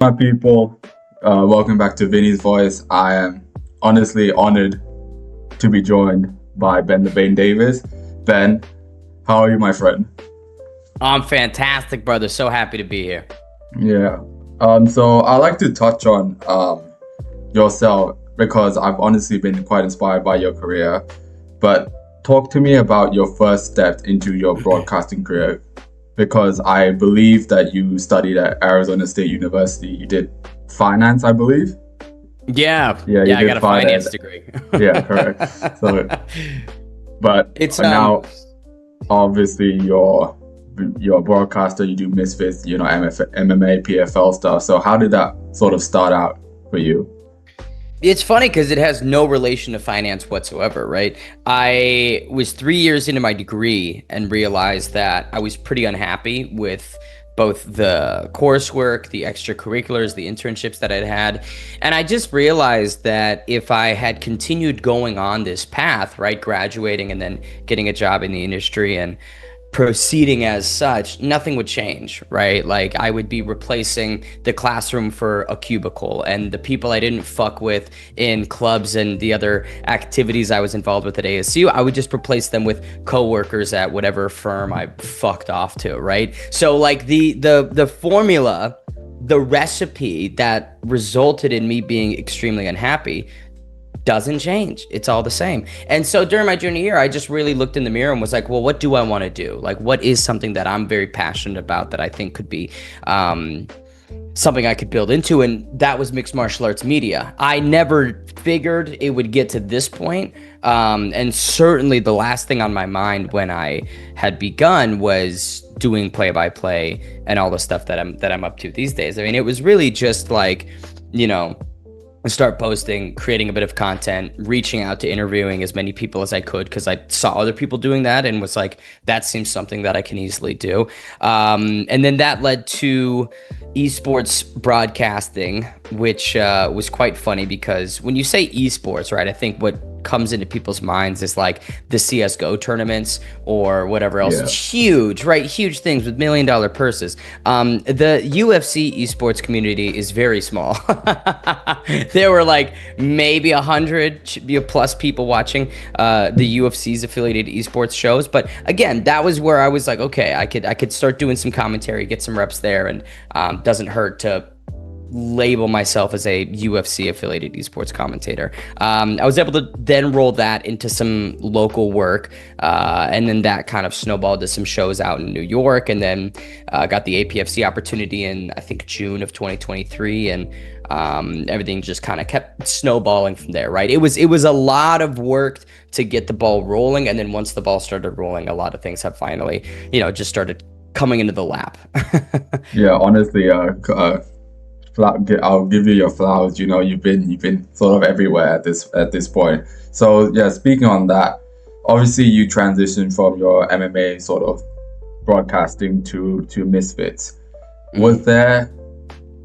My people, welcome back to Vinny's Voice. I am honestly honored to be joined by Ben the Bane Davis. Ben, how are you, my friend? I'm fantastic, brother. So happy to be here. Yeah. So I like to touch on yourself because I've honestly been quite inspired by your career. But talk to me about your first step into your broadcasting career because I believe that you studied at Arizona State University. You did finance, I believe. Yeah, Yeah, you yeah, I did got a finance. finance degree. Yeah, correct. So, but It's now obviously you're a broadcaster. You do Misfits, MMA, PFL stuff. So how did that sort of start out for you? it's funny because it has no relation to finance whatsoever, right? I was 3 years into my degree and realized that I was pretty unhappy with both the coursework, the extracurriculars, the internships that I'd had. And I just realized that if I had continued going on this path, right, graduating and then getting a job in the industry and proceeding as such, nothing would change, right? Like I would be replacing the classroom for a cubicle, and the people I didn't fuck with in clubs and the other activities I was involved with at ASU, I would just replace them with coworkers at whatever firm I fucked off to, right? So like the formula, the recipe that resulted in me being extremely unhappy doesn't change. It's all the same. And so during my junior year, I just really looked in the mirror and was like, well, what do I want to do? Like, what is something that I'm very passionate about that I think could be something I could build into? And that was mixed martial arts media. I never figured it would get to this point. And certainly the last thing on my mind when I had begun was doing play-by-play and all the stuff that I'm up to these days. I mean, it was really just like, you know, start posting, creating a bit of content, reaching out to interviewing as many people as I could because I saw other people doing that and was like, that seems something that I can easily do. And then that led to esports broadcasting, which was quite funny because when you say esports, right, I think what comes into people's minds is like the CSGO tournaments or whatever else. Yeah. It's huge, right? Huge things with $1 million purses. The UFC esports community is very small. There were like maybe 100 plus people watching the UFC's affiliated esports shows. But again, that was where I was like, okay, I could start doing some commentary, get some reps there, and doesn't hurt to label myself as a UFC affiliated esports commentator. I was able to then roll that into some local work, and then that kind of snowballed to some shows out in New York, and then got the APFC opportunity in I think June of 2023, and everything just kind of kept snowballing from there. Right? It was a lot of work to get the ball rolling, and then once the ball started rolling, a lot of things have finally, just started coming into the lap. Yeah, honestly, I'll give you your flowers. You've been sort of everywhere at this point. So yeah, speaking on that, obviously you transitioned from your MMA sort of broadcasting to Misfits. What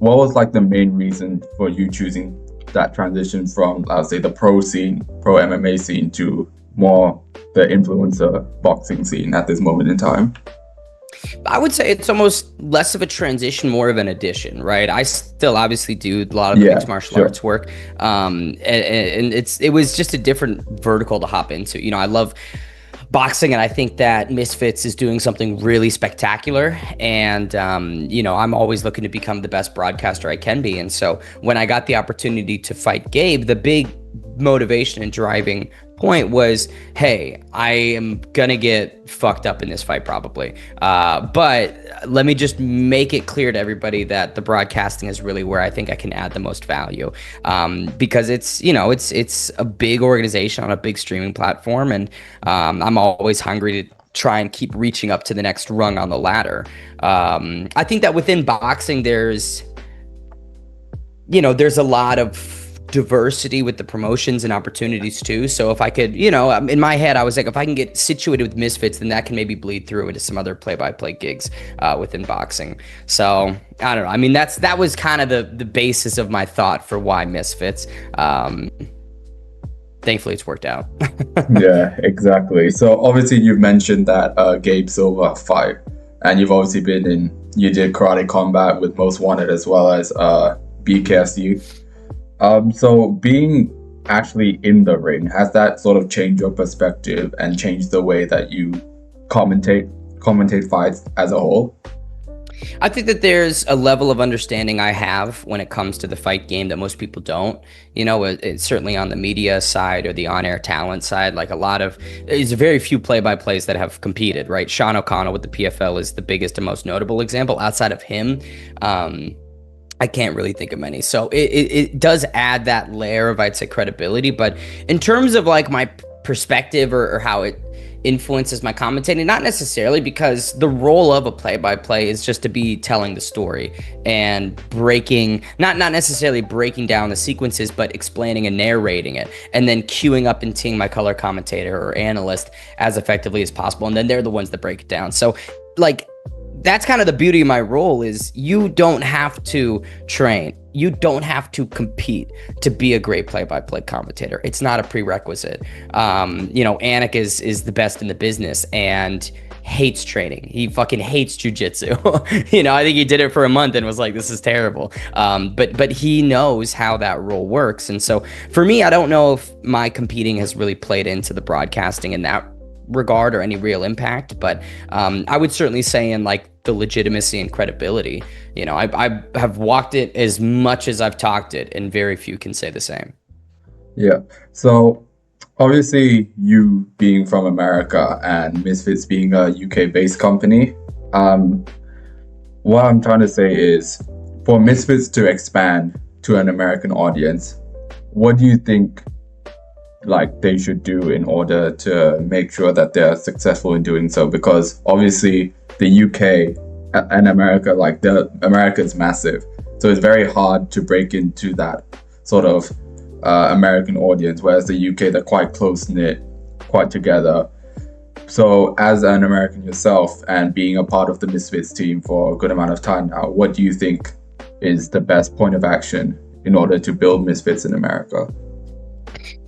was like the main reason for you choosing that transition from, let's say, the pro MMA scene to more the influencer boxing scene at this moment in time? I would say it's almost less of a transition, more of an addition, right? I still obviously do a lot of the mixed martial arts work, and it was just a different vertical to hop into. I love boxing, and I think that Misfits is doing something really spectacular, and I'm always looking to become the best broadcaster I can be. And so when I got the opportunity to fight Gabe, the big motivation and driving point was, hey, I am gonna get fucked up in this fight probably, but let me just make it clear to everybody that the broadcasting is really where I think I can add the most value, because it's a big organization on a big streaming platform, and I'm always hungry to try and keep reaching up to the next rung on the ladder. I think that within boxing there's a lot of diversity with the promotions and opportunities too. So if I could, in my head, I was like, if I can get situated with Misfits, then that can maybe bleed through into some other play-by-play gigs within boxing. So I don't know. I mean, that was kind of the basis of my thought for why Misfits. Thankfully, it's worked out. Yeah, exactly. So obviously you've mentioned that Gabe Silva fight, and you've obviously been in you did Karate Combat with Most Wanted as well as BKSU. So being actually in the ring, has that sort of changed your perspective and changed the way that you commentate fights as a whole? I think that there's a level of understanding I have when it comes to the fight game that most people don't. It's certainly on the media side or the on-air talent side. Like there's very few play-by-plays that have competed, right? Sean O'Connell with the PFL is the biggest and most notable example. Outside of him, I can't really think of many. So it does add that layer of, I'd say, credibility. But in terms of like my perspective or how it influences my commentating, not necessarily, because the role of a play-by-play is just to be telling the story and breaking, not necessarily breaking down the sequences, but explaining and narrating it, and then queuing up and seeing my color commentator or analyst as effectively as possible, and then they're the ones that break it down. So like, that's kind of the beauty of my role, is you don't have to train. You don't have to compete to be a great play-by-play commentator. It's not a prerequisite. Anik is the best in the business and hates training. He fucking hates jujitsu. I think he did it for a month and was like, this is terrible. But he knows how that role works. And so for me, I don't know if my competing has really played into the broadcasting in that regard or any real impact, but I would certainly say in like the legitimacy and credibility, I have walked it as much as I've talked it, and very few can say the same. Yeah. So obviously, you being from America and Misfits being a UK-based company, what I'm trying to say is, for Misfits to expand to an American audience, what do you think like they should do in order to make sure that they're successful in doing so? Because obviously the UK and America, like America is massive, so it's very hard to break into that sort of American audience, whereas the UK, they're quite close-knit, quite together. So as an American yourself and being a part of the Misfits team for a good amount of time now, what do you think is the best point of action in order to build Misfits in America?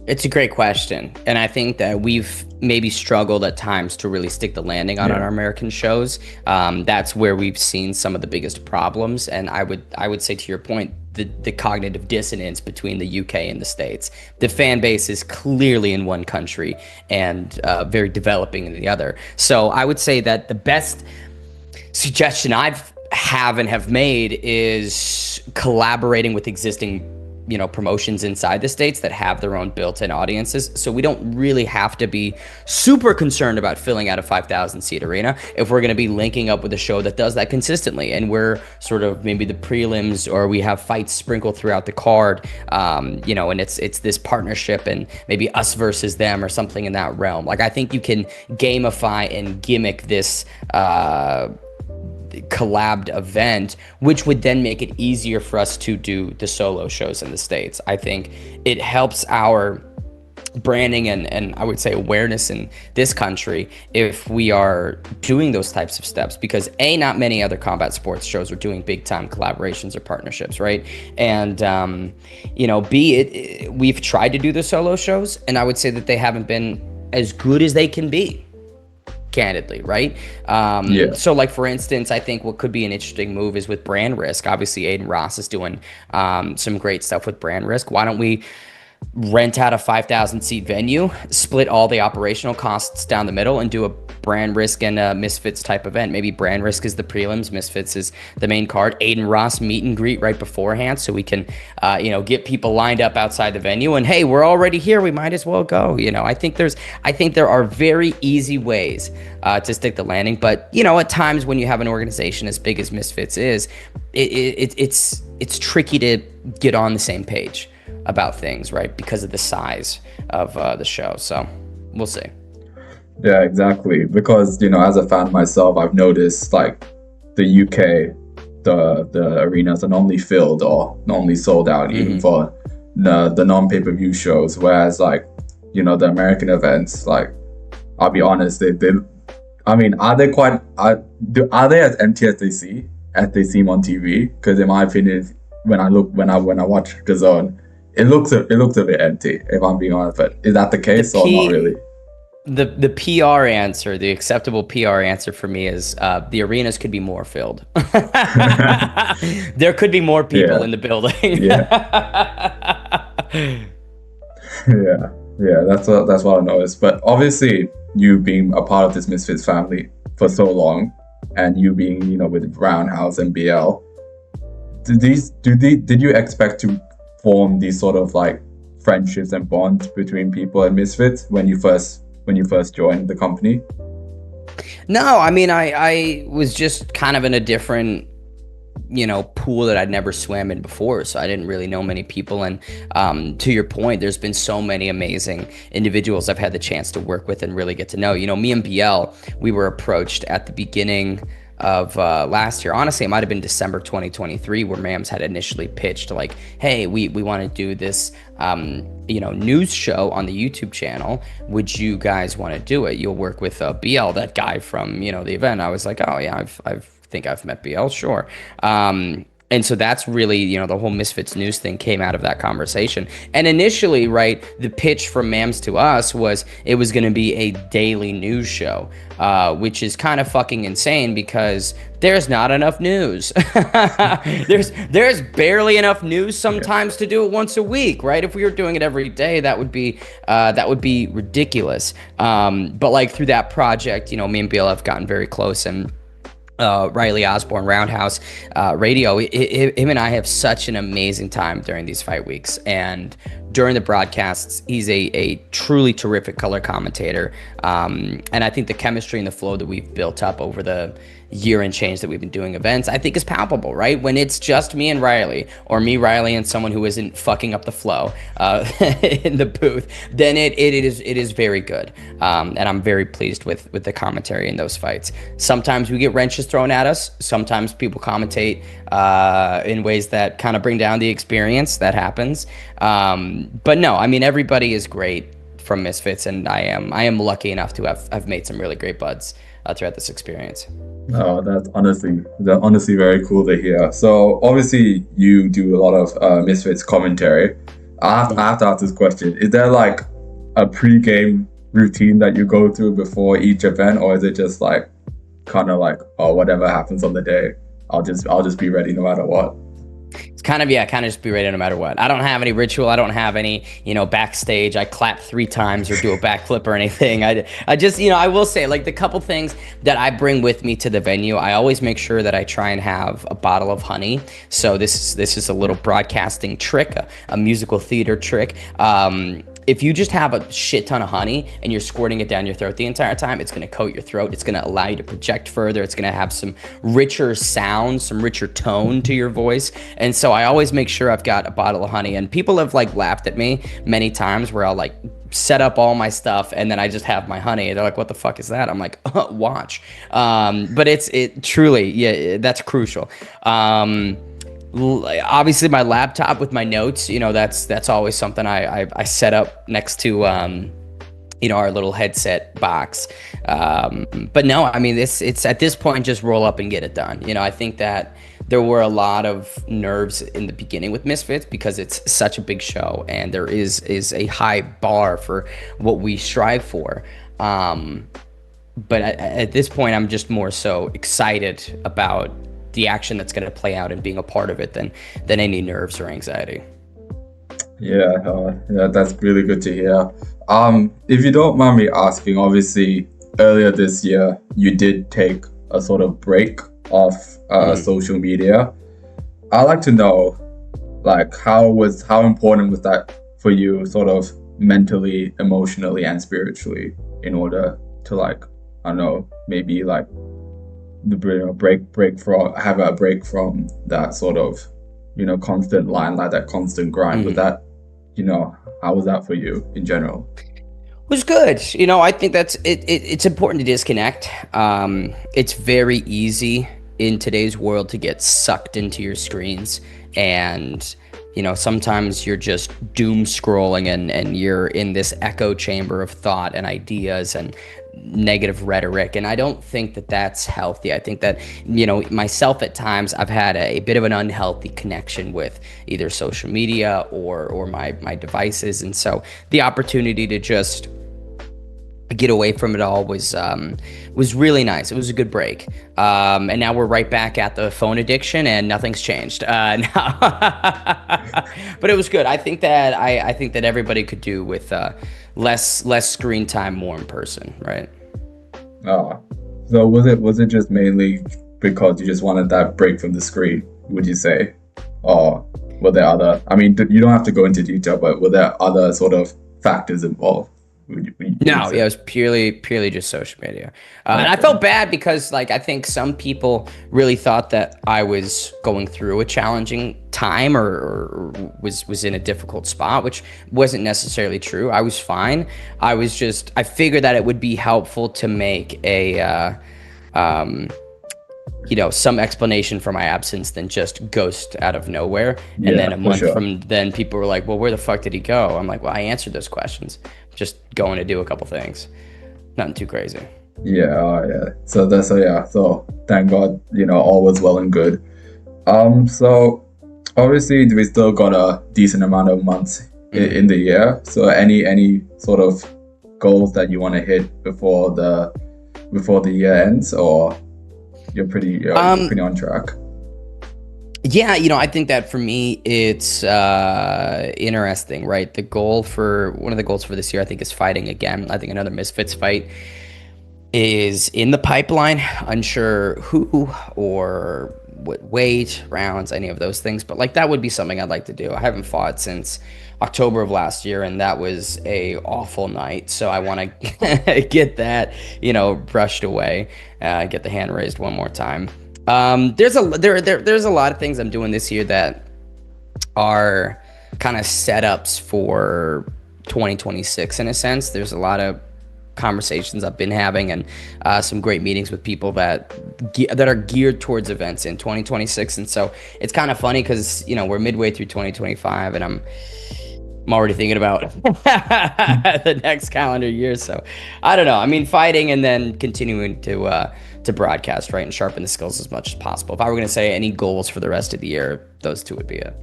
It's a great question. And I think that we've maybe struggled at times to really stick the landing on our American shows. That's where we've seen some of the biggest problems. And I would say, to your point, the cognitive dissonance between the UK and the States. The fan base is clearly in one country and very developing in the other. So I would say that the best suggestion have made is collaborating with existing promotions inside the States that have their own built-in audiences. So we don't really have to be super concerned about filling out a 5,000 seat arena if we're going to be linking up with a show that does that consistently. And we're sort of maybe the prelims, or we have fights sprinkled throughout the card, and it's this partnership and maybe us versus them or something in that realm. Like, I think you can gamify and gimmick this collabed event, which would then make it easier for us to do the solo shows in the States. I think it helps our branding and I would say awareness in this country if we are doing those types of steps, because not many other combat sports shows are doing big time collaborations or partnerships, right? And we've tried to do the solo shows, and I would say that they haven't been as good as they can be, candidly, right? So like, for instance, I think what could be an interesting move is with brand risk. Obviously Aiden Ross is doing some great stuff with brand risk. Why don't we rent out a 5,000 seat venue, split all the operational costs down the middle, and do a brand risk and a Misfits type event? Maybe brand risk is the prelims, Misfits is the main card, Aiden Ross meet and greet right beforehand, so we can get people lined up outside the venue, and hey, we're already here, we might as well go. I think there are very easy ways to stick the landing, but at times when you have an organization as big as Misfits is, it's tricky to get on the same page about things, right? Because of the size of the show. So we'll see. Yeah, exactly. Because, as a fan myself, I've noticed like the UK, the arenas are normally filled or normally sold out, even for the non-pay-per-view shows. Whereas like, the American events, like, I'll be honest, are they as empty as they seem on TV? Because in my opinion, when I watch DAZN, it looks a bit empty, if I'm being honest. But is that the case or not really? the PR answer, the acceptable PR answer for me is the arenas could be more filled. There could be more people Yeah, in the building. yeah, yeah, yeah. That's what I noticed. But obviously, you being a part of this Misfits family for so long, and you being with Roundhouse and BL, did you expect to form these sort of like friendships and bonds between people and Misfits when you first joined the company? No, I mean, I was just kind of in a different, pool that I'd never swam in before. So I didn't really know many people. And to your point, there's been so many amazing individuals I've had the chance to work with and really get to know. Me and BL, we were approached at the beginning of last year. Honestly, it might have been December 2023 where Mams had initially pitched like, hey, we want to do this news show on the YouTube channel. Would you guys want to do it? You'll work with BL, that guy from the event. I was like, oh yeah, I've think I've met BL, sure. And so that's really, the whole Misfits news thing came out of that conversation. And initially, right, the pitch from Mams to us was it was going to be a daily news show, which is kind of fucking insane because there's not enough news. there's barely enough news sometimes to do it once a week, right? If we were doing it every day, that would be ridiculous. But like through that project, me and BL have gotten very close, and Riley Osborne, Roundhouse Radio. Him and I have such an amazing time during these fight weeks, and during the broadcasts, he's a truly terrific color commentator. And I think the chemistry and the flow that we've built up over the year and change that we've been doing events, I think is palpable, right? When it's just me and Riley, or me, Riley, and someone who isn't fucking up the flow in the booth, then it is very good. And I'm very pleased with the commentary in those fights. Sometimes we get wrenches thrown at us. Sometimes people commentate in ways that kind of bring down the experience. That happens. But no, I mean, everybody is great from Misfits, and I am lucky enough to have made some really great buds throughout this experience. Oh, that's honestly very cool to hear. So obviously you do a lot of Misfits commentary. I have to ask this question. Is there like a pre-game routine that you go through before each event, or is it just like kind of like, oh, whatever happens on the day, I'll just be ready no matter what? It's kind of just be ready no matter what. I don't have any ritual. I don't have any, backstage. I clap 3 times or do a backflip or anything. I just, I will say, like, the couple things that I bring with me to the venue, I always make sure that I try and have a bottle of honey. So this is a little broadcasting trick, a musical theater trick. If you just have a shit ton of honey and you're squirting it down your throat the entire time, it's going to coat your throat. It's going to allow you to project further. It's going to have some richer sound, some richer tone to your voice. And so I always make sure I've got a bottle of honey. And people have like laughed at me many times where I'll like set up all my stuff and then I just have my honey. They're like, what the fuck is that? I'm like, watch. But it truly, yeah, that's crucial. Obviously my laptop with my notes, that's always something I set up next to our little headset box. But no, I mean, it's at this point just roll up and get it done. I think that there were a lot of nerves in the beginning with Misfits because it's such a big show and there is a high bar for what we strive for. But at this point, I'm just more so excited about the action that's going to play out and being a part of it than any nerves or anxiety. Yeah, that's really good to hear. If you don't mind me asking, obviously earlier this year you did take a sort of break off social media. I'd like to know, like, how important was that for you, sort of mentally, emotionally, and spiritually, in order to, like, I don't know, maybe like have a break from that sort of constant limelight, that constant grind. Was that, how was that for you in general? Was good. I think it's important to disconnect. It's very easy in today's world to get sucked into your screens, and sometimes you're just doom scrolling and you're in this echo chamber of thought and ideas and negative rhetoric, and I don't think that that's healthy. I think that myself at times I've had a bit of an unhealthy connection with either social media or my devices, and so the opportunity to just get away from it all was really nice. It was a good break. And now we're right back at the phone addiction, and nothing's changed. But it was good. I think that everybody could do with less screen time, more in person, right? Oh, so was it just mainly because you just wanted that break from the screen, would you say? Or were there other, I mean, you don't have to go into detail, but were there other sort of factors involved, would you No, say? yeah, it was purely just social media, and I Okay. felt bad because, like, I think some people really thought that I was going through a challenging time or was in a difficult spot, which wasn't necessarily true. I was fine. I figured that it would be helpful to make um, some explanation for my absence than just ghost out of nowhere. And then Yeah, a for month sure. from then, people were like, "Well, where the fuck did he go?" I'm like, "Well, I answered those questions. Just going to do a couple things. Nothing too crazy." Yeah, yeah. So thank God, all was well and good. So obviously we still got a decent amount of months in Hmm. the year. So any sort of goals that you want to hit before the year ends, or you're Um, pretty on track? yeah, I think that for me, it's interesting, right? One of the goals for this year, I think, is fighting again. I think another Misfits fight is in the pipeline. Unsure who or what weight, rounds, any of those things. But like that would be something I'd like to do. I haven't fought since October of last year, and that was a awful night. So I want to get that, brushed away, get the hand raised one more time. There's a lot of things I'm doing this year that are kind of setups for 2026 in a sense. There's a lot of conversations I've been having and some great meetings with people that are geared towards events in 2026. And so it's kind of funny because we're midway through 2025 and I'm already thinking about the next calendar year. So I don't know. I mean, fighting and then continuing to broadcast, right, and sharpen the skills as much as possible. If I were going to say any goals for the rest of the year, those two would be it.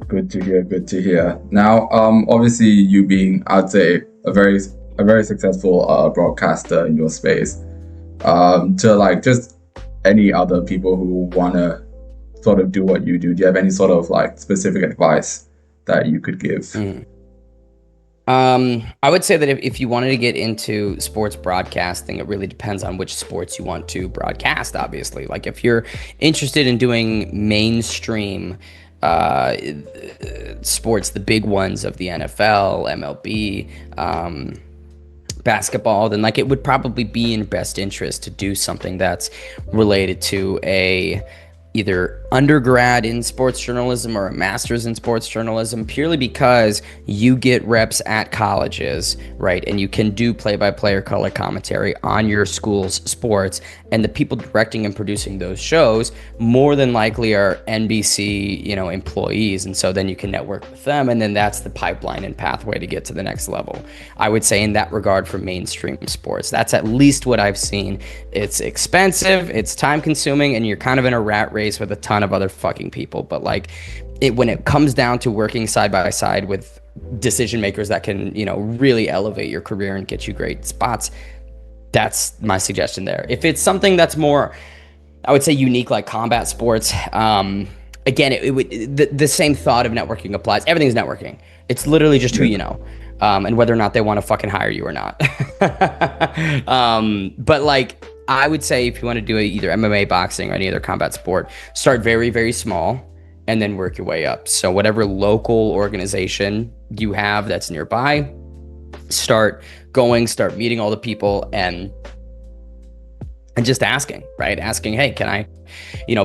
Good to hear. Good to hear. Now, obviously, you being, I'd say, a very successful broadcaster in your space. To like just any other people who wanna sort of do what you do. Do you have any sort of like specific advice that you could give? Mhm. I would say that if you wanted to get into sports broadcasting, it really depends on which sports you want to broadcast, obviously. Like if you're interested in doing mainstream uh, sports, the big ones of the NFL, MLB, basketball, then like it would probably be in best interest to do something that's related to a either undergrad in sports journalism or a master's in sports journalism, purely because you get reps at colleges, right? And you can do play-by-play or color commentary on your school's sports, and the people directing and producing those shows more than likely are NBC, employees, and so then you can network with them, and then that's the pipeline and pathway to get to the next level. I would say in that regard for mainstream sports, that's at least what I've seen. It's expensive, it's time consuming, and you're kind of in a rat race with a ton of other fucking people. But like when it comes down to working side by side with decision makers that can, really elevate your career and get you great spots, that's my suggestion there. If it's something that's more, I would say, unique, like combat sports, again, it would the same thought of networking applies. Everything's networking. It's literally just who Yeah. you know, and whether or not they want to fucking hire you or not. But like, I would say if you want to do either MMA, boxing, or any other combat sport, start very, very small and then work your way up. So whatever local organization you have that's nearby, start meeting all the people and just asking, right? Asking, hey, can I,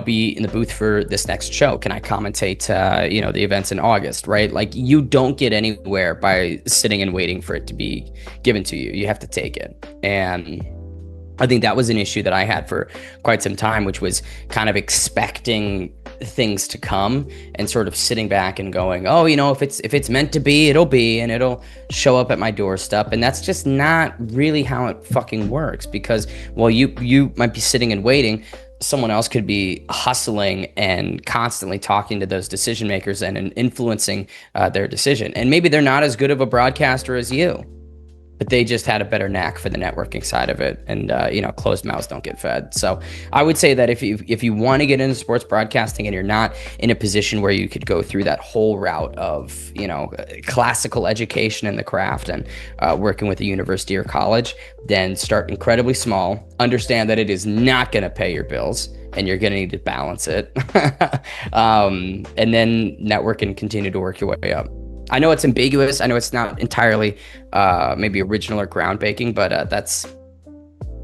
be in the booth for this next show? Can I commentate, the events in August, right? Like you don't get anywhere by sitting and waiting for it to be given to you. You have to take it. And I think that was an issue that I had for quite some time, which was kind of expecting things to come and sort of sitting back and going, oh, if it's meant to be, it'll be, and it'll show up at my doorstep. And that's just not really how it fucking works, because while you might be sitting and waiting, someone else could be hustling and constantly talking to those decision makers and influencing their decision. And maybe they're not as good of a broadcaster as you. but they just had a better knack for the networking side of it. And closed mouths don't get fed. So I would say that if you want to get into sports broadcasting and you're not in a position where you could go through that whole route of classical education in the craft and working with a university or college, then start incredibly small. Understand that it is not going to pay your bills, and you're going to need to balance it. And then network and continue to work your way up. I know it's ambiguous. I know it's not entirely maybe original or groundbreaking, but that's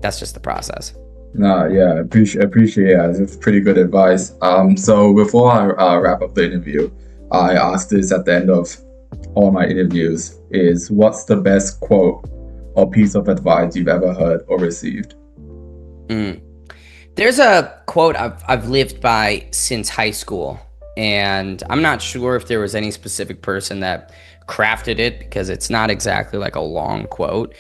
just the process. No, yeah, appreciate it. It's pretty good advice. So before I wrap up the interview, I ask this at the end of all my interviews: is what's the best quote or piece of advice you've ever heard or received? There's a quote I've lived by since high school, and I'm not sure if there was any specific person that crafted it because it's not exactly like a long quote.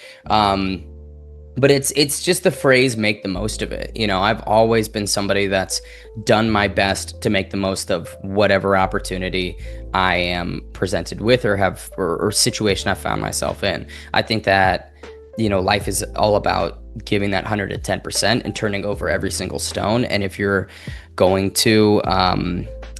But it's just the phrase "make the most of it." I've always been somebody that's done my best to make the most of whatever opportunity I am presented with or situation I found myself in. I think that life is all about giving that 110% and turning over every single stone. And if you're going to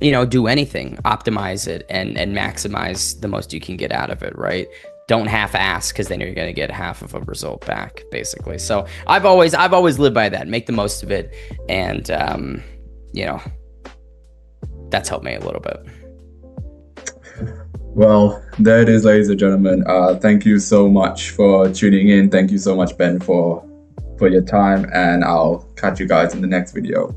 do anything, optimize it and maximize the most you can get out of it, right? Don't half-ass, because then you're going to get half of a result back, basically. So I've always lived by that. Make the most of it, and that's helped me a little bit. Well, there it is, ladies and gentlemen. Thank you so much for tuning in. Thank you so much, Ben, for your time, and I'll catch you guys in the next video.